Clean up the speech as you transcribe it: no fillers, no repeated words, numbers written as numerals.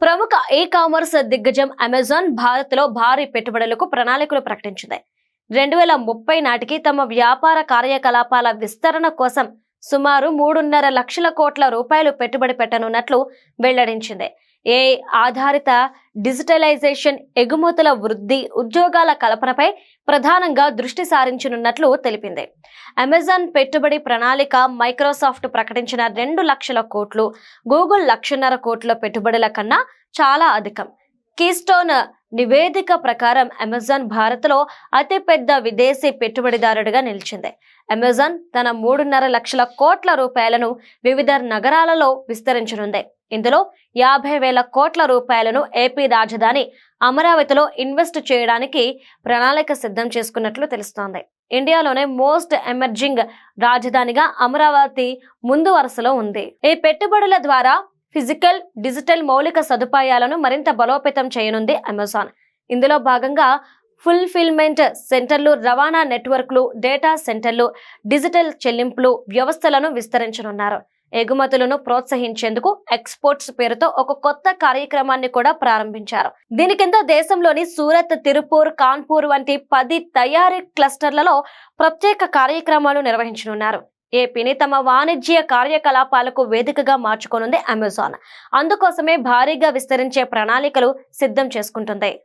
ప్రముఖ ఈ-కామర్స్ దిగ్గజం అమెజాన్ భారత్లో భారీ పెట్టుబడులకు ప్రణాళికలు ప్రకటించింది. 2030 నాటికి తమ వ్యాపార కార్యకలాపాల విస్తరణ కోసం సుమారు 3.5 లక్షల కోట్ల రూపాయలు పెట్టుబడి పెట్టనున్నట్లు వెల్లడించింది. ఏఐ ఆధారిత డిజిటలైజేషన్, ఎగుమతుల వృద్ధి, ఉద్యోగాల కల్పనపై ప్రధానంగా దృష్టి సారించనున్నట్లు తెలిపింది. అమెజాన్ పెట్టుబడి ప్రణాళిక మైక్రోసాఫ్ట్ ప్రకటించిన 2 లక్షల కోట్లు, గూగుల్ 1.5 కోట్ల పెట్టుబడుల కన్నా చాలా అధికం. కీస్టోన్ నివేదిక ప్రకారం అమెజాన్ భారత్లో అతిపెద్ద విదేశీ పెట్టుబడిదారుడిగా నిలిచింది. అమెజాన్ తన 3.5 లక్షల కోట్ల రూపాయలను వివిధ నగరాలలో విస్తరించనుంది. ఇందులో 50,000 కోట్ల రూపాయలను ఏపీ రాజధాని అమరావతిలో ఇన్వెస్ట్ చేయడానికి ప్రణాళిక సిద్ధం చేసుకున్నట్లు తెలుస్తోంది. ఇండియాలోనే మోస్ట్ ఎమర్జింగ్ రాజధానిగా అమరావతి ముందు వరుసలో ఉంది. ఈ పెట్టుబడుల ద్వారా ఫిజికల్, డిజిటల్ మౌలిక సదుపాయాలను మరింత బలోపేతం చేయనుంది అమెజాన్. ఇందులో భాగంగా ఫుల్ఫిల్మెంట్ సెంటర్లు, రవాణా నెట్వర్క్లు, డేటా సెంటర్లు, డిజిటల్ చెల్లింపులు వ్యవస్థలను విస్తరించనున్నారు. ఎగుమతులను ప్రోత్సహించేందుకు ఎక్స్పోర్ట్స్ పేరుతో ఒక కొత్త కార్యక్రమాన్ని కూడా ప్రారంభించారు. దీని కింద దేశంలోని సూరత్, తిరుపూర్, కాన్పూర్ వంటి 10 తయారీ క్లస్టర్లలో ప్రత్యేక కార్యక్రమాలు నిర్వహించనున్నారు. ఏపీని తమ వాణిజ్య కార్యకలాపాలకు వేదికగా మార్చుకోనుంది అమెజాన్. అందుకోసమే భారీగా విస్తరించే ప్రణాళికలు సిద్ధం చేసుకుంటుంది.